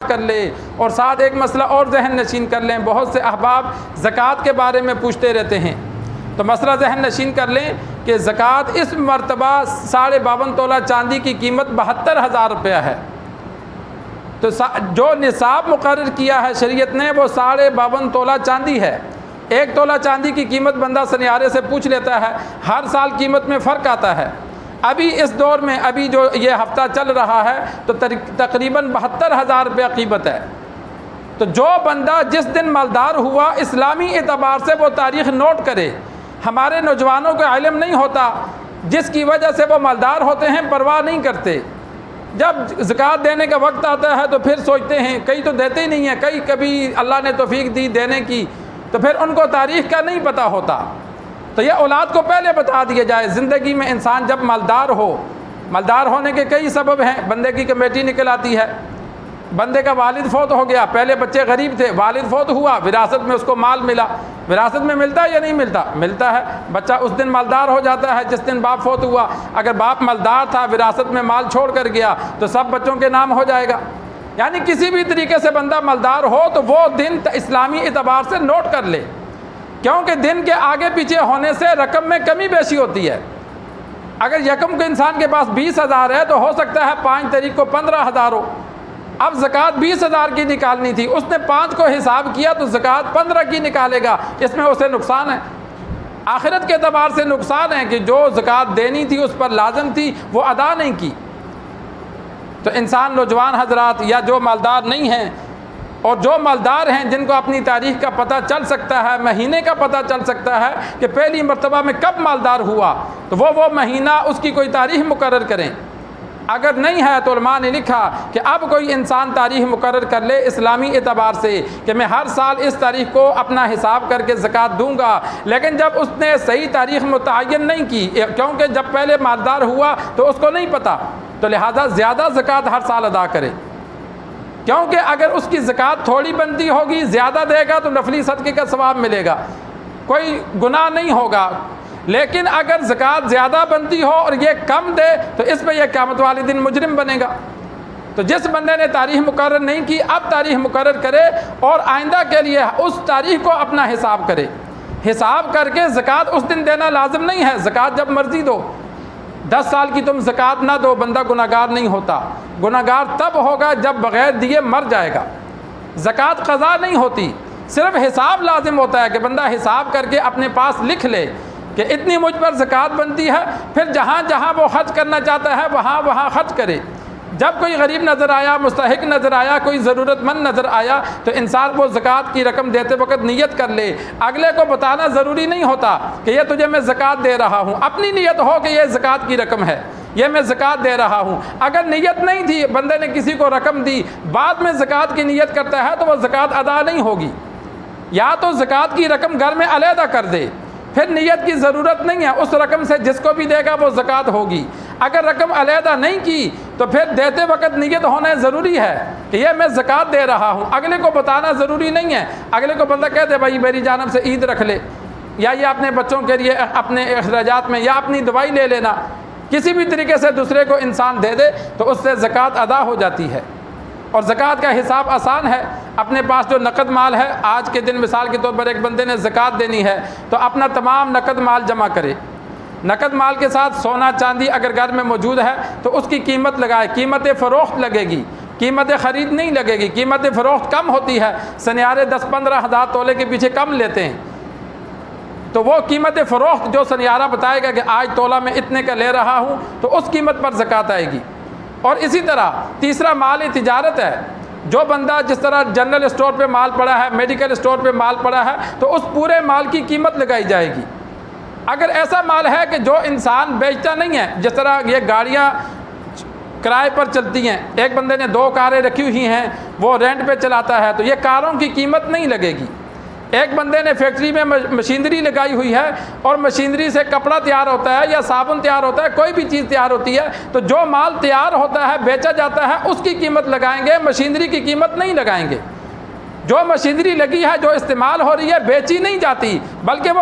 کر لے۔ اور ساتھ ایک مسئلہ اور ذہن نشین کر لیں، بہت سے احباب زکوٰۃ کے بارے میں پوچھتے رہتے ہیں، تو مسئلہ ذہن نشین کر لیں کہ زکوٰۃ اس مرتبہ 52.5 تولہ چاندی کی قیمت 72,000 روپیہ ہے۔ تو جو نصاب مقرر کیا ہے شریعت نے وہ 52.5 تولہ چاندی ہے۔ 1 تولہ چاندی کی قیمت بندہ سنیارے سے پوچھ لیتا ہے، ہر سال قیمت میں فرق آتا ہے۔ ابھی اس دور میں ابھی جو یہ ہفتہ چل رہا ہے تو تقریباً 72,000 روپیہ قیمت ہے۔ تو جو بندہ جس دن مالدار ہوا اسلامی اعتبار سے وہ تاریخ نوٹ کرے۔ ہمارے نوجوانوں کو علم نہیں ہوتا، جس کی وجہ سے وہ مالدار ہوتے ہیں، پرواہ نہیں کرتے۔ جب زکوٰۃ دینے کا وقت آتا ہے تو پھر سوچتے ہیں، کئی تو دیتے ہی نہیں ہیں، کبھی اللہ نے توفیق دی دینے کی، تو پھر ان کو تاریخ کا نہیں پتہ ہوتا۔ تو یہ اولاد کو پہلے بتا دیا جائے۔ زندگی میں انسان جب مالدار ہو، مالدار ہونے کے کئی سبب ہیں، بندے کی کمیٹی نکل آتی ہے، بندے کا والد فوت ہو گیا، پہلے بچے غریب تھے، والد فوت ہوا، وراثت میں اس کو مال ملا۔ وراثت میں ملتا ہے یا نہیں ملتا؟ ملتا ہے۔ بچہ اس دن مالدار ہو جاتا ہے جس دن باپ فوت ہوا۔ اگر باپ مالدار تھا، وراثت میں مال چھوڑ کر گیا تو سب بچوں کے نام ہو جائے گا۔ یعنی کسی بھی طریقے سے بندہ مالدار ہو تو وہ دن اسلامی اعتبار سے نوٹ کر لے، کیونکہ دن کے آگے پیچھے ہونے سے رقم میں کمی بیشی ہوتی ہے۔ اگر یکم کو انسان کے پاس 20,000 ہے تو ہو سکتا ہے 5 تاریخ کو 15,000 ہو۔ اب زکوٰۃ 20,000 کی نکالنی تھی، اس نے 5 کو حساب کیا تو زکوٰۃ 15 کی نکالے گا، اس میں اسے نقصان ہے۔ آخرت کے اعتبار سے نقصان ہے کہ جو زکوٰۃ دینی تھی اس پر لازم تھی وہ ادا نہیں کی۔ تو انسان نوجوان حضرات یا جو مالدار نہیں ہیں اور جو مالدار ہیں جن کو اپنی تاریخ کا پتہ چل سکتا ہے، مہینے کا پتہ چل سکتا ہے کہ پہلی مرتبہ میں کب مالدار ہوا، تو وہ مہینہ اس کی کوئی تاریخ مقرر کریں۔ اگر نہیں ہے تو علماء نے لکھا کہ اب کوئی انسان تاریخ مقرر کر لے اسلامی اعتبار سے کہ میں ہر سال اس تاریخ کو اپنا حساب کر کے زکوٰۃ دوں گا، لیکن جب اس نے صحیح تاریخ متعین نہیں کی، کیونکہ جب پہلے مالدار ہوا تو اس کو نہیں پتہ، تو لہٰذا زیادہ زکوٰۃ ہر سال ادا کرے، کیونکہ اگر اس کی زکوٰۃ تھوڑی بنتی ہوگی، زیادہ دے گا تو نفلی صدقے کا ثواب ملے گا، کوئی گناہ نہیں ہوگا۔ لیکن اگر زکوٰۃ زیادہ بنتی ہو اور یہ کم دے تو اس پہ یہ قیامت والے دن مجرم بنے گا۔ تو جس بندے نے تاریخ مقرر نہیں کی اب تاریخ مقرر کرے اور آئندہ کے لیے اس تاریخ کو اپنا حساب کرے، حساب کر کے زکوٰۃ اس دن دینا لازم نہیں ہے، زکوٰۃ جب مرضی دو۔ 10 سال کی تم زکوٰۃ نہ دو، بندہ گناہگار نہیں ہوتا، گناہگار تب ہوگا جب بغیر دیے مر جائے گا۔ زکوٰۃ قضا نہیں ہوتی، صرف حساب لازم ہوتا ہے کہ بندہ حساب کر کے اپنے پاس لکھ لے کہ اتنی مجھ پر زکوٰۃ بنتی ہے، پھر جہاں جہاں وہ خرچ کرنا چاہتا ہے وہاں وہاں خرچ کرے۔ جب کوئی غریب نظر آیا، مستحق نظر آیا، کوئی ضرورت مند نظر آیا تو انسان کو زکوٰۃ کی رقم دیتے وقت نیت کر لے۔ اگلے کو بتانا ضروری نہیں ہوتا کہ یہ تجھے میں زکوٰۃ دے رہا ہوں، اپنی نیت ہو کہ یہ زکوٰۃ کی رقم ہے، یہ میں زکوٰۃ دے رہا ہوں۔ اگر نیت نہیں تھی، بندے نے کسی کو رقم دی، بعد میں زکوٰۃ کی نیت کرتا ہے تو وہ زکوٰۃ ادا نہیں ہوگی۔ یا تو زکوٰۃ کی رقم گھر میں علیحدہ کر دے، پھر نیت کی ضرورت نہیں ہے، اس رقم سے جس کو بھی دے گا وہ زکوٰۃ ہوگی۔ اگر رقم علیحدہ نہیں کی تو پھر دیتے وقت نیت ہونا ضروری ہے کہ یہ میں زکوٰۃ دے رہا ہوں، اگلے کو بتانا ضروری نہیں ہے۔ اگلے کو بندہ کہہ دے بھائی میری جانب سے عید رکھ لے، یا یہ اپنے بچوں کے لیے اپنے اخراجات میں، یا اپنی دوائی لے لینا، کسی بھی طریقے سے دوسرے کو انسان دے دے تو اس سے زکوٰۃ ادا ہو جاتی ہے۔ اور زکوٰۃ کا حساب آسان ہے، اپنے پاس جو نقد مال ہے، آج کے دن مثال کے طور پر ایک بندے نے زکوٰۃ دینی ہے تو اپنا تمام نقد مال جمع کرے، نقد مال کے ساتھ سونا چاندی اگر گھر میں موجود ہے تو اس کی قیمت لگائے، قیمت فروخت لگے گی، قیمت خرید نہیں لگے گی، قیمت فروخت کم ہوتی ہے، سنیارے 10-15 ہزار تولے کے پیچھے کم لیتے ہیں، تو وہ قیمت فروخت جو سنیارہ بتائے گا کہ آج تولہ میں اتنے کا لے رہا ہوں تو اس قیمت پر زکوٰۃ آئے گی۔ اور اسی طرح تیسرا مال تجارت ہے، جو بندہ جس طرح جنرل اسٹور پہ مال پڑا ہے، میڈیکل اسٹور پہ مال پڑا ہے تو اس پورے مال کی قیمت لگائی جائے گی۔ اگر ایسا مال ہے کہ جو انسان بیچتا نہیں ہے، جس طرح یہ گاڑیاں کرائے پر چلتی ہیں، ایک بندے نے 2 کاریں رکھی ہوئی ہیں، وہ رینٹ پہ چلاتا ہے تو یہ کاروں کی قیمت نہیں لگے گی۔ ایک بندے نے فیکٹری میں مشینری لگائی ہوئی ہے اور مشینری سے کپڑا تیار ہوتا ہے یا صابن تیار ہوتا ہے، کوئی بھی چیز تیار ہوتی ہے، تو جو مال تیار ہوتا ہے بیچا جاتا ہے اس کی قیمت لگائیں گے، مشینری کی قیمت نہیں لگائیں گے۔ جو مشینری لگی ہے، جو استعمال ہو رہی ہے، بیچی نہیں جاتی بلکہ وہ